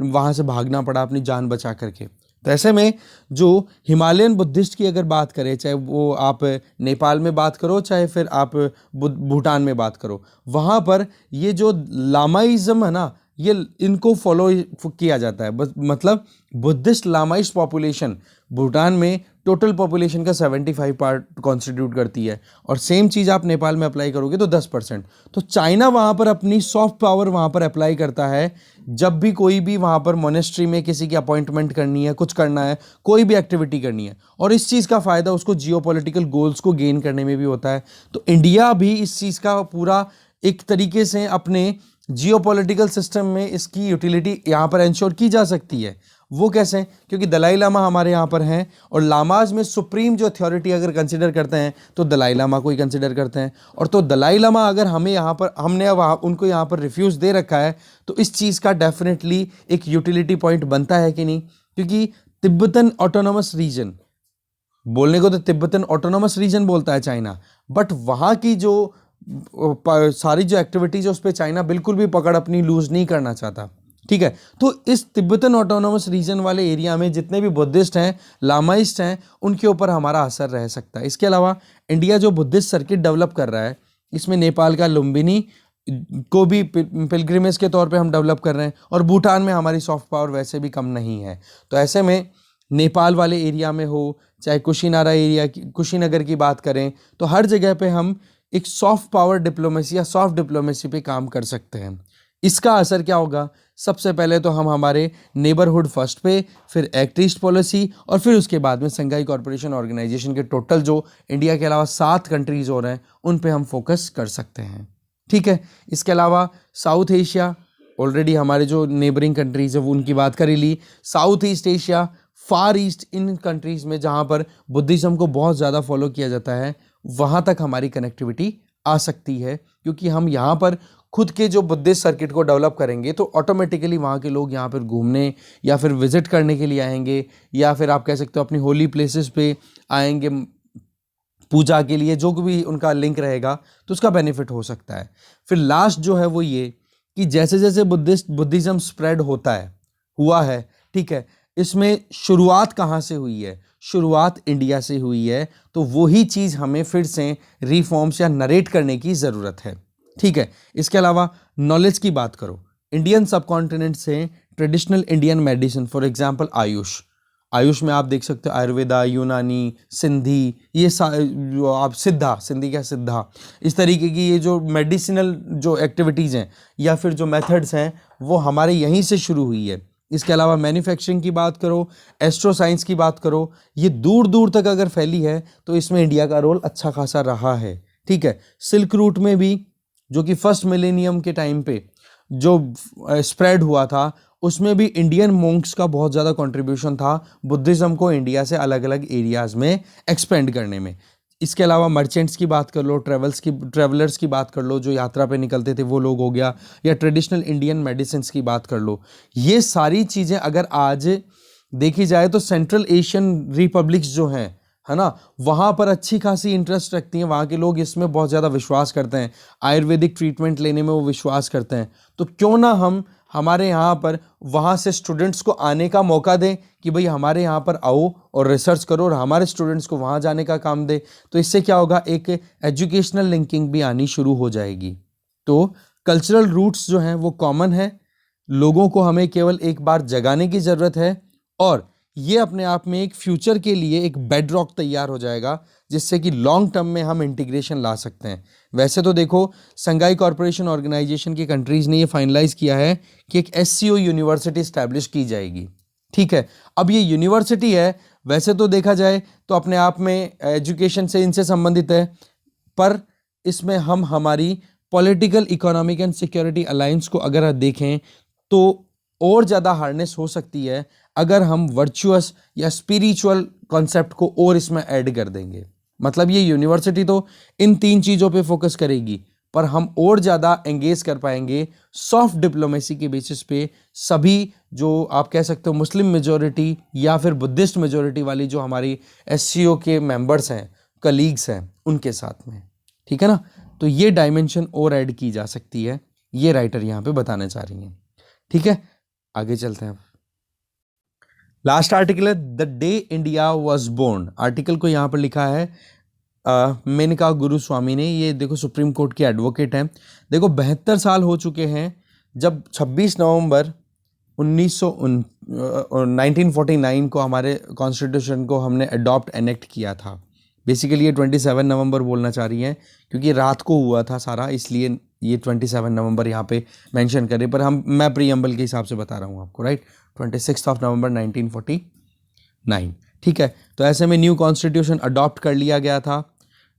वहाँ से भागना पड़ा अपनी जान बचा करके। तो ऐसे में जो हिमालयन बुद्धिस्ट की अगर बात करें, चाहे वो आप नेपाल में बात करो चाहे फिर आप भूटान में बात करो, वहाँ पर ये जो लामाइज़म है ना, ये इनको फॉलो किया जाता है। मतलब बुद्धिस्ट लामाइश पॉपुलेशन भूटान में टोटल पॉपुलेशन का 75% कॉन्स्टिट्यूट करती है, और सेम चीज़ आप नेपाल में अप्लाई करोगे तो 10%। तो चाइना वहाँ पर अपनी सॉफ्ट पावर वहाँ पर अप्लाई करता है, जब भी कोई भी वहाँ पर मोनेस्ट्री में किसी की अपॉइंटमेंट करनी है, कुछ करना है, कोई भी एक्टिविटी करनी है, और इस चीज़ का फ़ायदा उसको जियोपॉलिटिकल गोल्स को गेन करने में भी होता है। तो इंडिया भी इस चीज़ का पूरा एक तरीके से अपने जियोपॉलिटिकल सिस्टम में इसकी यूटिलिटी यहाँ पर इंश्योर की जा सकती है। वो कैसे हैं? क्योंकि दलाई लामा हमारे यहाँ पर हैं और लामाज में सुप्रीम जो अथॉरिटी अगर कंसिडर करते हैं तो दलाई लामा को ही कंसिडर करते हैं। और तो दलाई लामा अगर हमें यहाँ पर हमने अब उनको यहाँ पर रिफ्यूज़ दे रखा है तो इस चीज़ का डेफिनेटली एक यूटिलिटी पॉइंट बनता है कि नहीं? क्योंकि तिब्बतन ऑटोनोमस रीजन बोलने को तो तिब्बतन ऑटोनोमस रीजन बोलता है चाइना, बट वहाँ की जो सारी जो एक्टिविटीज है उस पर चाइना बिल्कुल भी पकड़ अपनी लूज नहीं करना चाहता। ठीक है, तो इस तिब्बतन ऑटोनोमस रीजन वाले एरिया में जितने भी बुद्धिस्ट हैं, लामाइस्ट हैं, उनके ऊपर हमारा असर रह सकता है। इसके अलावा इंडिया जो बुद्धिस्ट सर्किट डेवलप कर रहा है, इसमें नेपाल का लुम्बिनी को भी पिलग्रिमेज के तौर पे हम डेवलप कर रहे हैं और भूटान में हमारी सॉफ्ट पावर वैसे भी कम नहीं है। तो ऐसे में नेपाल वाले एरिया में हो, चाहे कुशीनारा एरिया की, कुशीनगर की बात करें, तो हर जगह पे हम एक सॉफ्ट पावर डिप्लोमेसी या सॉफ्ट डिप्लोमेसी पे काम कर सकते हैं। इसका असर क्या होगा? सबसे पहले तो हम हमारे नेबरहुड फर्स्ट पे, फिर एक्ट ईस्ट पॉलिसी और फिर उसके बाद में संघाई कॉरपोरेशन ऑर्गेनाइजेशन के टोटल जो इंडिया के अलावा 7 कंट्रीज हो रहे हैं उन पे हम फोकस कर सकते हैं। ठीक है, इसके अलावा साउथ एशिया, ऑलरेडी हमारे जो नेबरिंग कंट्रीज है वो उनकी बात कर ही ली। साउथ ईस्ट एशिया, फार ईस्ट, इन कंट्रीज़ में जहाँ पर बुद्धिज़्म को बहुत ज़्यादा फॉलो किया जाता है, वहाँ तक हमारी कनेक्टिविटी आ सकती है। क्योंकि हम यहाँ पर खुद के जो बुद्धिस्ट सर्किट को डेवलप करेंगे तो ऑटोमेटिकली वहाँ के लोग यहाँ पर घूमने या फिर विजिट करने के लिए आएंगे, या फिर आप कह सकते हो अपनी होली प्लेसेस पे आएंगे पूजा के लिए, जो भी उनका लिंक रहेगा तो उसका बेनिफिट हो सकता है। फिर लास्ट जो है वो ये कि जैसे जैसे बुद्धिज़्म स्प्रेड होता है, हुआ है, ठीक है, इसमें शुरुआत कहाँ से हुई है? शुरुआत इंडिया से हुई है। तो वही चीज़ हमें फिर से रिफॉर्म्स या नरेट करने की ज़रूरत है। ठीक है, इसके अलावा नॉलेज की बात करो, इंडियन सबकॉन्टिनेंट से traditional Indian medicine, for example Ayush में आप देख सकते हो आयुर्वेदा, यूनानी, सिंधी, ये जो आप सिद्धा, इस तरीके की ये जो मेडिसिनल जो एक्टिविटीज़ हैं या फिर जो मेथड्स हैं वो हमारे यहीं से शुरू हुई है। इसके अलावा मैन्युफैक्चरिंग की बात करो, एस्ट्रो साइंस की बात करो, ये दूर दूर तक अगर फैली है तो इसमें इंडिया का रोल अच्छा खासा रहा है। ठीक है, सिल्क रूट में भी जो कि फर्स्ट मिलेनियम के टाइम पे जो स्प्रेड हुआ था, उसमें भी इंडियन मोंक्स का बहुत ज़्यादा कंट्रीब्यूशन था बुद्धिज़्म को इंडिया से अलग अलग एरियाज़ में एक्सपेंड करने में। इसके अलावा मर्चेंट्स की बात कर लो, ट्रेवलर्स की बात कर लो, जो यात्रा पे निकलते थे वो लोग हो गया, या ट्रेडिशनल इंडियन मेडिसिन की बात कर लो। ये सारी चीज़ें अगर आज देखी जाए तो सेंट्रल एशियन रिपब्लिक्स जो हैं, है ना, वहाँ पर अच्छी खासी इंटरेस्ट रखती हैं, वहाँ के लोग इसमें बहुत ज़्यादा विश्वास करते हैं, आयुर्वेदिक ट्रीटमेंट लेने में वो विश्वास करते हैं। तो क्यों ना हम हमारे यहाँ पर वहाँ से स्टूडेंट्स को आने का मौका दें कि भाई हमारे यहाँ पर आओ और रिसर्च करो, और हमारे स्टूडेंट्स को वहाँ जाने का काम दे। तो इससे क्या होगा, एक एजुकेशनल लिंकिंग भी आनी शुरू हो जाएगी। तो कल्चरल रूट्स जो हैं वो कॉमन है, लोगों को हमें केवल एक बार जगाने की ज़रूरत है, और ये अपने आप में एक फ्यूचर के लिए एक बेडरॉक तैयार हो जाएगा जिससे कि लॉन्ग टर्म में हम इंटीग्रेशन ला सकते हैं। वैसे तो देखो, संघाई कॉरपोरेशन ऑर्गेनाइजेशन की कंट्रीज़ ने ये फाइनलाइज किया है कि एक SCO यूनिवर्सिटी इस्टेब्लिश की जाएगी। ठीक है, अब ये यूनिवर्सिटी है, वैसे तो देखा जाए तो अपने आप में एजुकेशन से इनसे संबंधित है, पर इसमें हम हमारी political, economic and security alliance को अगर देखें तो और ज़्यादा हार्नेस हो सकती है अगर हम वर्चुअस या स्पिरिचुअल कॉन्सेप्ट को और इसमें ऐड कर देंगे। मतलब ये यूनिवर्सिटी तो इन 3 चीज़ों पे फोकस करेगी, पर हम और ज़्यादा एंगेज कर पाएंगे सॉफ्ट डिप्लोमेसी के बेसिस पे सभी जो आप कह सकते हो मुस्लिम मेजॉरिटी या फिर बुद्धिस्ट मेजॉरिटी वाली जो हमारी SCO के मेंबर्स हैं, कलीग्स हैं, उनके साथ में। ठीक है ना, तो ये डायमेंशन और ऐड की जा सकती है, ये राइटर यहाँ पे बताना चाह रही हैं। ठीक है, आगे चलते हैं। लास्ट आर्टिकल है the day India was born. Article को यहाँ पर लिखा है मेनका गुरुस्वामी ने। ये देखो सुप्रीम कोर्ट के एडवोकेट हैं। देखो 72 साल हो चुके हैं जब 26 नवंबर 1949 को हमारे कॉन्स्टिट्यूशन को हमने अडॉप्ट एनेक्ट किया था। बेसिकली ये 27 नवंबर बोलना चाह रही हैं क्योंकि रात को हुआ था सारा, इसलिए ये 27 नवंबर यहाँ पे मेंशन करें, पर मैं प्रीएम्बल के हिसाब से बता रहा हूँ आपको, राइट। 26 नवंबर 1949। ठीक है, तो ऐसे में न्यू कॉन्स्टिट्यूशन अडॉप्ट कर लिया गया था।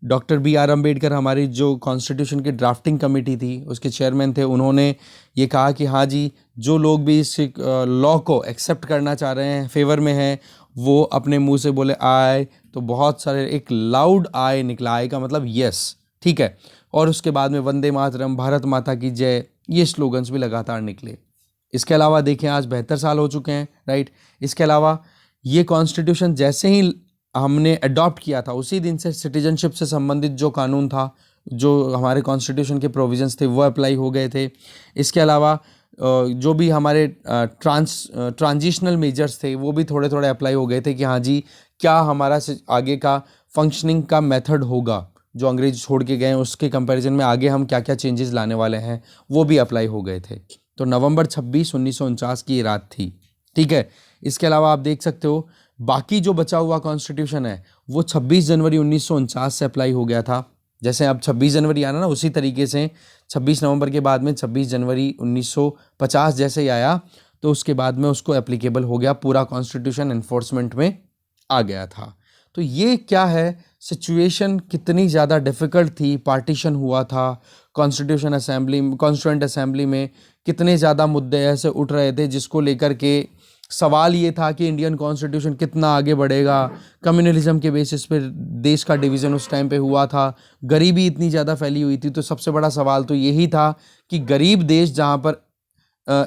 डॉक्टर बी आर अम्बेडकर हमारी जो कॉन्स्टिट्यूशन की ड्राफ्टिंग कमेटी थी उसके चेयरमैन थे, उन्होंने ये कहा कि हाँ जी, जो लोग भी इस लॉ को एक्सेप्ट करना चाह रहे हैं, फेवर में हैं, वो अपने मुंह से बोले आय, तो बहुत सारे एक लाउड आय निकला। आय का मतलब यस, ठीक है। और उसके बाद में वंदे मातरम, भारत माता की जय, ये स्लोगन्स भी लगातार निकले। इसके अलावा देखें आज 72 साल हो चुके हैं, राइट। इसके अलावा ये कॉन्स्टिट्यूशन जैसे ही हमने अडॉप्ट किया था उसी दिन से सिटीजनशिप से संबंधित जो कानून था, जो हमारे कॉन्स्टिट्यूशन के प्रोविजंस थे, वो अप्लाई हो गए थे। इसके अलावा जो भी हमारे ट्रांजिशनल मेजर्स थे वो भी थोड़े थोड़े अप्लाई हो गए थे कि हाँ जी, क्या हमारा आगे का फंक्शनिंग का मेथड होगा, जो अंग्रेज छोड़ के गए उसके कंपैरिजन में आगे हम क्या क्या चेंजेस लाने वाले हैं, वो भी अप्लाई हो गए थे। तो नवंबर 26, 1949 की ये रात थी, ठीक है। इसके अलावा आप देख सकते हो बाकी जो बचा हुआ कॉन्स्टिट्यूशन है वो 26 जनवरी 1949 से अप्लाई हो गया था। जैसे अब 26 जनवरी आना ना, उसी तरीके से 26 नवंबर के बाद में 26 जनवरी 1950 जैसे ही आया, तो उसके बाद में उसको एप्लीकेबल हो गया, पूरा कॉन्स्टिट्यूशन एनफोर्समेंट में आ गया था। तो ये क्या है, सिचुएशन कितनी ज़्यादा डिफ़िकल्ट थी, पार्टीशन हुआ था, कॉन्स्टिट्यूएंट असेंबली में कितने ज़्यादा मुद्दे ऐसे उठ रहे थे जिसको लेकर के सवाल ये था कि इंडियन कॉन्स्टिट्यूशन कितना आगे बढ़ेगा। कम्युनलिज्म के बेसिस पे देश का डिवीज़न उस टाइम पे हुआ था, गरीबी इतनी ज़्यादा फैली हुई थी। तो सबसे बड़ा सवाल तो यही था कि गरीब देश जहाँ पर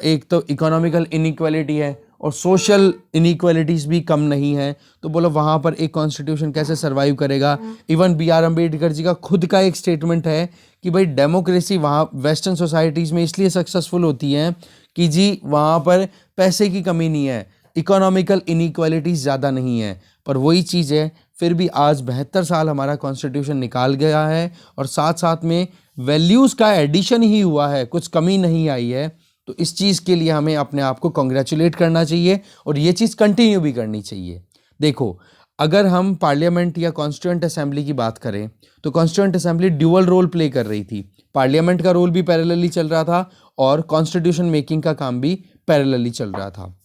एक तो इकोनॉमिकल इनइक्वालिटी है और सोशल इनइक्वालिटीज़ भी कम नहीं है, तो बोलो वहाँ पर एक कॉन्स्टिट्यूशन कैसे सर्वाइव करेगा। Even be are Ambedkar ji का खुद का एक स्टेटमेंट है कि भाई डेमोक्रेसी वहाँ वेस्टर्न सोसाइटीज़ में इसलिए सक्सेसफुल होती है कि जी वहाँ पर पैसे की कमी नहीं है, इकोनॉमिकल इनइक्वालिटीज़ ज़्यादा नहीं है। पर वही चीज़ है, फिर भी आज 72 साल हमारा कॉन्स्टिट्यूशन निकाल गया है और साथ साथ में वैल्यूज़ का एडिशन ही हुआ है, कुछ कमी नहीं आई है। तो इस चीज़ के लिए हमें अपने आप को कॉन्ग्रेचुलेट करना चाहिए और ये चीज़ कंटिन्यू भी करनी चाहिए। देखो, अगर हम पार्लियामेंट या कॉन्स्टिट्यूएंट असेंबली की बात करें तो constituent assembly dual role play कर रही थी। पार्लियामेंट का रोल भी पैरेलली चल रहा था और कॉन्स्टिट्यूशन मेकिंग का काम भी पैरेलली चल रहा था।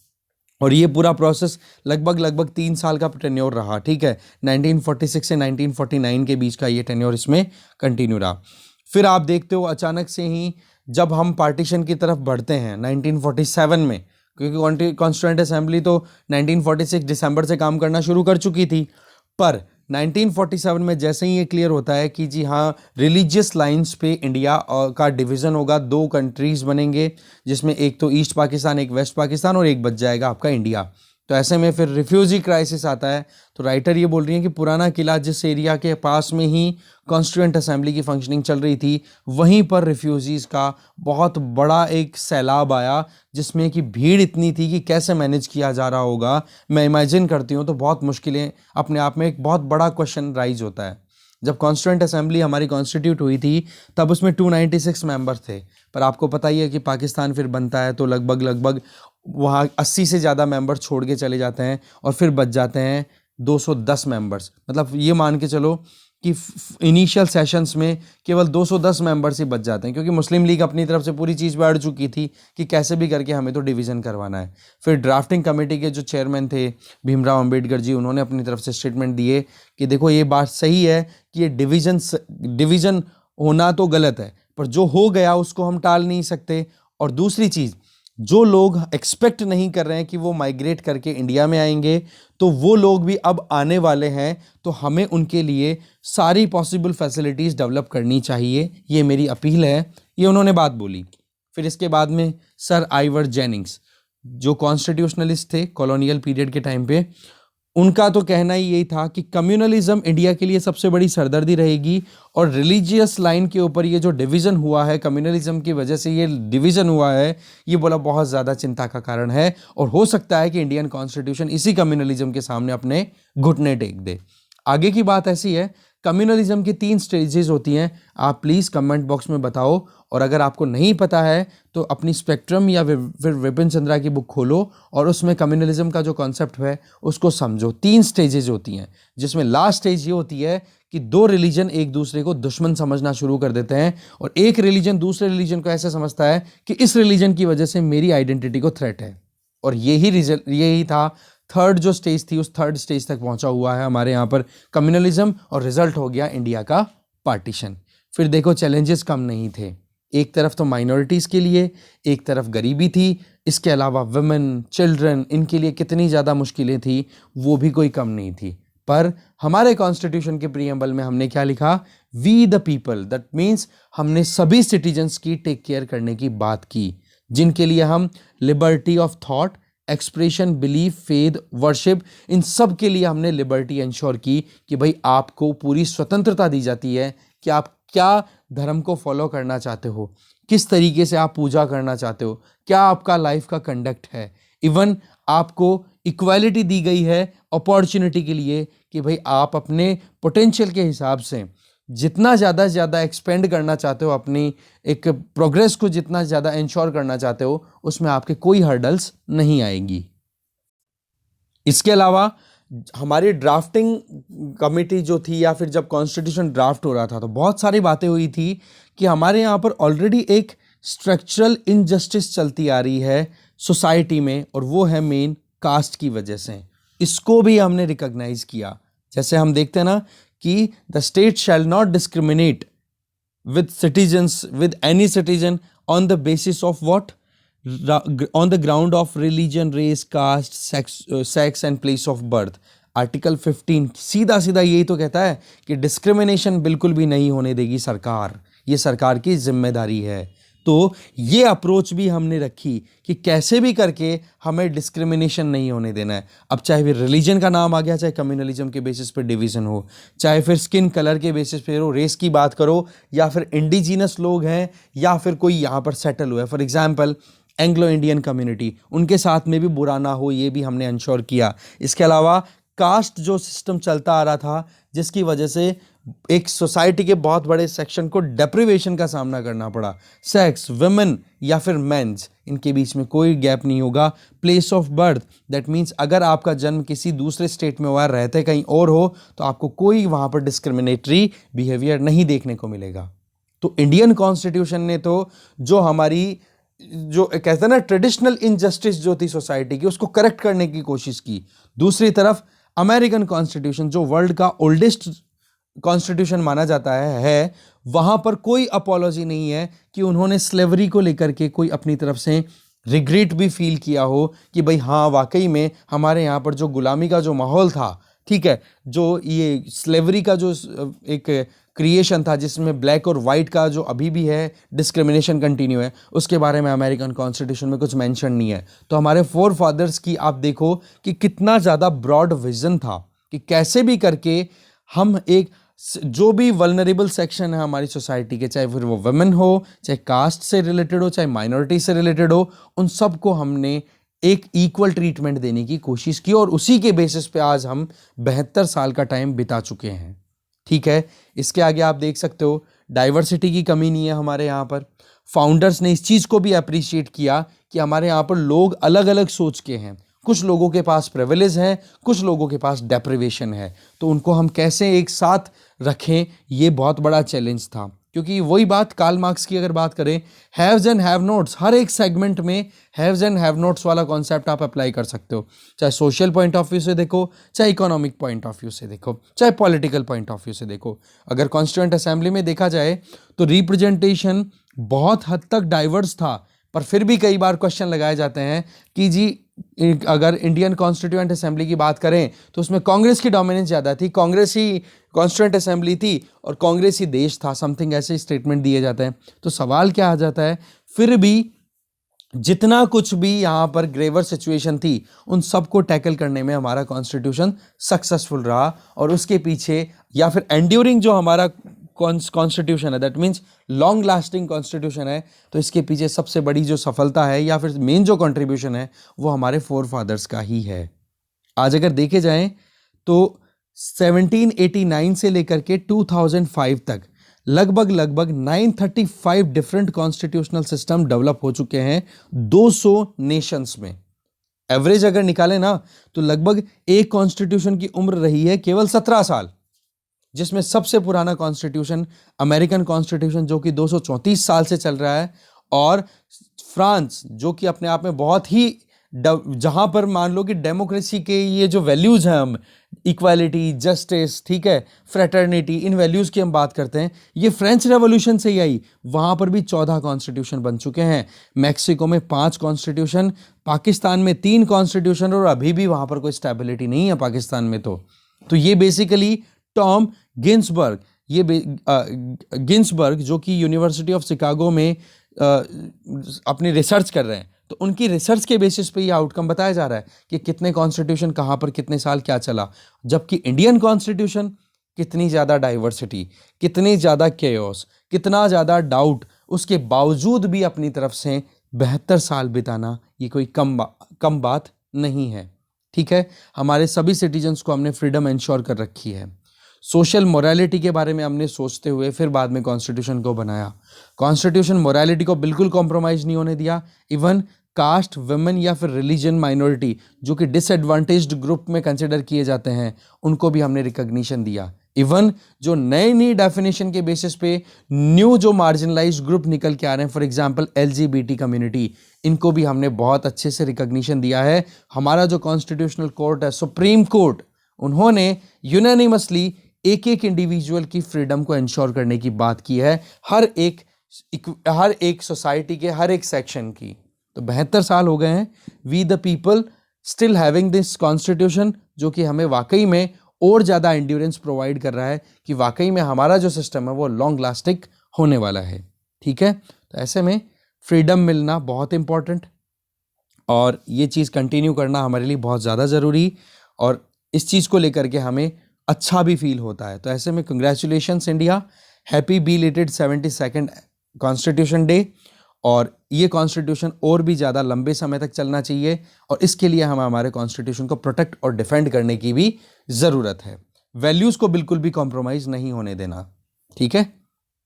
और ये पूरा प्रोसेस लगभग 3 साल का टेन्योर रहा, ठीक है। 1946 से 1949 के बीच का ये टेन्योर इसमें कंटिन्यू रहा। फिर आप देखते हो अचानक से ही जब हम पार्टीशन की तरफ बढ़ते हैं 1947 में, क्योंकि कॉन्स्टिट्यूएंट असेंबली तो 1946 दिसंबर से काम करना शुरू कर चुकी थी, पर 1947 में जैसे ही ये क्लियर होता है कि जी हाँ, रिलीजियस लाइंस पे इंडिया का डिवीज़न होगा, 2 कंट्रीज़ बनेंगे जिसमें एक तो ईस्ट पाकिस्तान, एक वेस्ट पाकिस्तान और एक बच जाएगा आपका इंडिया। तो ऐसे में फिर रिफ्यूजी क्राइसिस आता है। तो राइटर ये बोल रही हैं कि पुराना किला जिस एरिया के पास में ही कॉन्स्टिट्यूएंट असेंबली की फंक्शनिंग चल रही थी, वहीं पर रिफ्यूजीज़ का बहुत बड़ा एक सैलाब आया जिसमें कि भीड़ इतनी थी कि कैसे मैनेज किया जा रहा होगा, मैं इमेजिन करती हूँ तो बहुत मुश्किलें, अपने आप में एक बहुत बड़ा क्वेश्चन राइज होता है। जब कॉन्स्टिट्यूएंट असेंबली हमारी कॉन्स्टिट्यूट हुई थी तब उसमें 296 मेंबर थे, पर आपको पता ही है कि पाकिस्तान फिर बनता है तो लगभग वहाँ 80 से ज़्यादा मेंबर छोड़ के चले जाते हैं और फिर बच जाते हैं 210 मेंबर्स। मतलब ये मान के चलो कि इनिशियल सेशंस में केवल 210 मेंबर्स ही बच जाते हैं, क्योंकि मुस्लिम लीग अपनी तरफ से पूरी चीज़ बढ़ चुकी थी कि कैसे भी करके हमें तो डिवीज़न करवाना है। फिर ड्राफ्टिंग कमेटी के जो चेयरमैन थे भीमराव अंबेडकर जी, उन्होंने अपनी तरफ से स्टेटमेंट दिए कि देखो ये बात सही है कि ये डिवीज़न होना तो गलत है, पर जो हो गया उसको हम टाल नहीं सकते। और दूसरी चीज़, जो लोग एक्सपेक्ट नहीं कर रहे हैं कि वो माइग्रेट करके इंडिया में आएंगे, तो वो लोग भी अब आने वाले हैं, तो हमें उनके लिए सारी पॉसिबल फैसिलिटीज़ डेवलप करनी चाहिए, ये मेरी अपील है। ये उन्होंने बात बोली। फिर इसके बाद में सर आइवर जेनिंग्स जो कॉन्स्टिट्यूशनलिस्ट थे कॉलोनियल पीरियड के टाइम पे, उनका तो कहना ही यही था कि कम्युनलिज्म इंडिया के लिए सबसे बड़ी सरदर्दी रहेगी और रिलीजियस लाइन के ऊपर ये जो डिवीज़न हुआ है, कम्युनलिज्म की वजह से ये डिवीज़न हुआ है, ये बोला बहुत ज़्यादा चिंता का कारण है और हो सकता है कि इंडियन कॉन्स्टिट्यूशन इसी कम्युनलिज्म के सामने अपने घुटने टेक दे। आगे की बात ऐसी है, कम्युनलिज्म की 3 स्टेजेस होती हैं, आप प्लीज़ कमेंट बॉक्स में बताओ, और अगर आपको नहीं पता है तो अपनी स्पेक्ट्रम या फिर विपिन चंद्रा की बुक खोलो और उसमें कम्युनलिज्म का जो कॉन्सेप्ट है उसको समझो। 3 स्टेजेस होती हैं, जिसमें लास्ट स्टेज ये होती है कि 2 रिलीजन एक दूसरे को दुश्मन समझना शुरू कर देते हैं और एक रिलीजन दूसरे रिलीजन को ऐसे समझता है कि इस रिलीजन की वजह से मेरी आइडेंटिटी को थ्रेट है। और यही था थर्ड जो स्टेज थी उस थर्ड स्टेज तक पहुंचा हुआ है हमारे यहाँ पर कम्युनलिज्म, और रिजल्ट हो गया इंडिया का पार्टीशन। फिर देखो चैलेंजेस कम नहीं थे, एक तरफ तो माइनॉरिटीज़ के लिए, एक तरफ गरीबी थी, इसके अलावा वुमेन, चिल्ड्रन, इनके लिए कितनी ज़्यादा मुश्किलें थी वो भी कोई कम नहीं थी। पर हमारे कॉन्स्टिट्यूशन के प्रीएम्बल में हमने क्या लिखा, we the people, that means हमने सभी सिटीजन्स की टेक केयर करने की बात की, जिनके लिए हम liberty of thought, expression, belief, faith, worship, इन सब के लिए हमने लिबर्टी इंश्योर की कि भाई आपको पूरी स्वतंत्रता दी जाती है कि आप क्या धर्म को फॉलो करना चाहते हो, किस तरीके से आप पूजा करना चाहते हो, क्या आपका लाइफ का कंडक्ट है। इवन आपको इक्वालिटी दी गई है अपॉर्चुनिटी के लिए कि भाई आप अपने पोटेंशियल के हिसाब से जितना ज़्यादा से ज़्यादा एक्सपेंड करना चाहते हो, अपनी एक प्रोग्रेस को जितना ज़्यादा इंश्योर करना चाहते हो, उसमें आपके कोई हर्डल्स नहीं आएंगी। इसके अलावा हमारी ड्राफ्टिंग कमेटी जो थी, या फिर जब कॉन्स्टिट्यूशन ड्राफ्ट हो रहा था, तो बहुत सारी बातें हुई थी कि हमारे यहाँ पर ऑलरेडी एक स्ट्रक्चरल इनजस्टिस चलती आ रही है सोसाइटी में, और वो है मेन कास्ट की वजह से। इसको भी हमने रिकॉग्नाइज किया। जैसे हम देखते हैं ना कि the state shall not discriminate with citizens, with any citizen on the basis of what, on the ground of religion, race, caste, sex and place of birth। Article 15 सीधा सीधा यही तो कहता है कि डिस्क्रिमिनेशन बिल्कुल भी नहीं होने देगी सरकार, ये सरकार की जिम्मेदारी है। तो ये अप्रोच भी हमने रखी कि कैसे भी करके हमें डिस्क्रिमिनेशन नहीं होने देना है। अब चाहे फिर रिलीजन का नाम आ गया, चाहे कम्युनलिज्म के बेसिस पे डिवीजन हो, चाहे फिर स्किन कलर के बेसिस पे हो, रेस की बात करो, या फिर इंडिजीनस लोग हैं, या फिर कोई यहाँ पर सेटल हुआ है, for example Anglo Indian community, उनके साथ में भी बुरा ना हो, ये भी हमने इंश्योर किया। इसके अलावा कास्ट जो सिस्टम चलता आ रहा था, जिसकी वजह से एक सोसाइटी के बहुत बड़े सेक्शन को डेप्रिवेशन का सामना करना पड़ा, सेक्स, वुमेन या फिर मेंस, इनके बीच में कोई गैप नहीं होगा। Place of birth, that means अगर आपका जन्म किसी दूसरे स्टेट में हुआ, रहते कहीं और हो, तो आपको कोई वहाँ पर डिस्क्रिमिनेटरी बिहेवियर नहीं देखने को मिलेगा। तो इंडियन कॉन्स्टिट्यूशन ने तो जो हमारी जो कहते हैं ना ट्रेडिशनल इनजस्टिस जो थी सोसाइटी की, उसको करेक्ट करने की कोशिश की। दूसरी तरफ अमेरिकन कॉन्स्टिट्यूशन जो वर्ल्ड का ओल्डेस्ट कॉन्स्टिट्यूशन माना जाता है, वहां पर कोई अपॉलॉजी नहीं है कि उन्होंने स्लेवरी को लेकर के कोई अपनी तरफ से रिग्रेट भी फील किया हो कि भाई हाँ वाकई में हमारे यहाँ पर जो गुलामी का जो माहौल था, ठीक है, जो ये स्लेवरी का जो एक क्रिएशन था जिसमें ब्लैक और वाइट का जो अभी भी है डिस्क्रिमिनेशन कंटिन्यू है, उसके बारे में अमेरिकन कॉन्स्टिट्यूशन में कुछ मेंशन नहीं है। तो हमारे फोर फादर्स की आप देखो कि कितना ज़्यादा ब्रॉड विजन था कि कैसे भी करके हम एक जो भी वल्नरेबल सेक्शन है हमारी सोसाइटी के, चाहे फिर वो वुमेन हो, चाहे कास्ट से रिलेटेड हो, चाहे माइनॉरिटी से रिलेटेड हो, उन सबको हमने एक इक्वल ट्रीटमेंट देने की कोशिश की, और उसी के बेसिस पे आज हम 72 साल का टाइम बिता चुके हैं। ठीक है, इसके आगे आप देख सकते हो डाइवर्सिटी की कमी नहीं है हमारे यहाँ पर। फाउंडर्स ने इस चीज़ को भी अप्रिशिएट किया कि हमारे यहाँ पर लोग अलग अलग सोच के हैं, कुछ लोगों के पास प्रिविलेज है, कुछ लोगों के पास डेप्रिवेशन है, तो उनको हम कैसे एक साथ रखें, ये बहुत बड़ा चैलेंज था। क्योंकि वही बात कार्ल मार्क्स की अगर बात करें, हैव्स एंड हैव नोट्स, हर एक सेगमेंट में हैव्स एंड हैव नोट्स वाला कॉन्सेप्ट आप अप्लाई कर सकते हो, चाहे सोशल पॉइंट ऑफ व्यू से देखो, चाहे इकोनॉमिक पॉइंट ऑफ व्यू से देखो, चाहे पॉलिटिकल पॉइंट ऑफ व्यू से देखो। अगर कॉन्स्टिट्यूएंट असेंबली में देखा जाए तो रिप्रेजेंटेशन बहुत हद तक डाइवर्स था, पर फिर भी कई बार क्वेश्चन लगाए जाते हैं कि जी अगर इंडियन कॉन्स्टिट्यूएंट असेंबली की बात करें तो उसमें कांग्रेस की डोमिनेंस ज़्यादा थी, कांग्रेस ही कॉन्स्टिट्यूएंट असेंबली थी और कांग्रेस ही देश था, समथिंग ऐसे स्टेटमेंट दिए जाते हैं। तो सवाल क्या आ जाता है, फिर भी जितना कुछ भी यहाँ पर ग्रेवर सिचुएशन थी उन सबको टैकल करने में हमारा कॉन्स्टिट्यूशन सक्सेसफुल रहा, और उसके पीछे या फिर एंड्यूरिंग जो हमारा कॉन्स्टिट्यूशन है, that means long lasting constitution है, तो इसके पीछे सबसे बड़ी जो सफलता है या फिर मेन जो कंट्रीब्यूशन है वो हमारे फोर फादर्स का ही है। आज अगर देखे जाएं तो 1789 से लेकर के 2005 तक लगभग 935 डिफरेंट कॉन्स्टिट्यूशनल सिस्टम डेवलप हो चुके हैं 200 नेशंस में। एवरेज अगर निकालें ना तो लगभग एक कॉन्स्टिट्यूशन की उम्र रही है केवल 17 साल, जिसमें सबसे पुराना कॉन्स्टिट्यूशन अमेरिकन कॉन्स्टिट्यूशन जो कि 234 साल से चल रहा है, और फ्रांस जो कि अपने आप में बहुत ही जहां पर मान लो कि डेमोक्रेसी के ये जो वैल्यूज हैं, हम इक्वालिटी, जस्टिस, ठीक है, फ्रेटर्निटी, इन वैल्यूज की हम बात करते हैं, ये फ्रेंच रेवोल्यूशन से ही आई। वहां पर भी 14 कॉन्स्टिट्यूशन बन चुके हैं, मैक्सिको में 5 कॉन्स्टिट्यूशन, पाकिस्तान में 3 कॉन्स्टिट्यूशन, और अभी भी वहां पर कोई स्टेबिलिटी नहीं है पाकिस्तान में। तो ये बेसिकली टॉम गिन्सबर्ग, गिन्सबर्ग जो कि यूनिवर्सिटी ऑफ शिकागो में अपनी रिसर्च कर रहे हैं, तो उनकी रिसर्च के बेसिस पे ये आउटकम बताया जा रहा है कि कितने कॉन्स्टिट्यूशन कहाँ पर कितने साल क्या चला। जबकि इंडियन कॉन्स्टिट्यूशन, कितनी ज़्यादा डाइवर्सिटी, कितनी ज़्यादा केओस, कितना ज़्यादा डाउट, उसके बावजूद भी अपनी तरफ से 72 साल बिताना ये कोई कम बात नहीं है। ठीक है, हमारे सभी सिटीजन्स को हमने फ्रीडम इंश्योर कर रखी है। सोशल मोरालिटी के बारे में हमने सोचते हुए फिर बाद में कॉन्स्टिट्यूशन को बनाया। कॉन्स्टिट्यूशन मोरालिटी को बिल्कुल कॉम्प्रोमाइज़ नहीं होने दिया। इवन कास्ट, वुमेन या फिर रिलीजन माइनॉरिटी जो कि डिसएडवांटेज्ड ग्रुप में कंसिडर किए जाते हैं, उनको भी हमने रिकॉग्निशन दिया। इवन जो नई डेफिनेशन के बेसिस पे न्यू जो मार्जिनलाइज्ड ग्रुप निकल के आ रहे हैं, फॉर एग्जांपल LGBT कम्युनिटी, इनको भी हमने बहुत अच्छे से रिकॉग्निशन दिया है। हमारा जो कॉन्स्टिट्यूशनल कोर्ट है, सुप्रीम कोर्ट, उन्होंने यूनानिमसली एक इंडिविजुअल की फ्रीडम को इंश्योर करने की बात की है, हर एक सोसाइटी के हर एक सेक्शन की। तो 72 साल हो गए हैं, we the people still having this constitution, जो कि हमें वाकई में और ज़्यादा एंड्योरेंस प्रोवाइड कर रहा है कि वाकई में हमारा जो सिस्टम है वो लॉन्ग लास्टिंग होने वाला है। ठीक है, तो ऐसे में फ्रीडम मिलना बहुत इंपॉर्टेंट, और ये चीज़ कंटिन्यू करना हमारे लिए बहुत ज़्यादा ज़रूरी, और इस चीज़ को लेकर के हमें अच्छा भी फील होता है। तो ऐसे में congratulations India, happy belated 72nd constitution day. और ये कॉन्स्टिट्यूशन और भी ज़्यादा लंबे समय तक चलना चाहिए, और इसके लिए हमें हमारे कॉन्स्टिट्यूशन को प्रोटेक्ट और डिफेंड करने की भी ज़रूरत है। वैल्यूज़ को बिल्कुल भी कॉम्प्रोमाइज़ नहीं होने देना। ठीक है,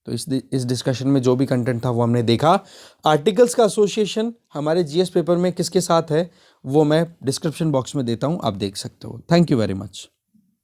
तो इस डिस्कशन में जो भी कंटेंट था वो हमने देखा। आर्टिकल्स का एसोसिएशन हमारे GS पेपर में किसके साथ है वो मैं डिस्क्रिप्शन बॉक्स में देता हूँ, आप देख सकते हो। Thank you very much.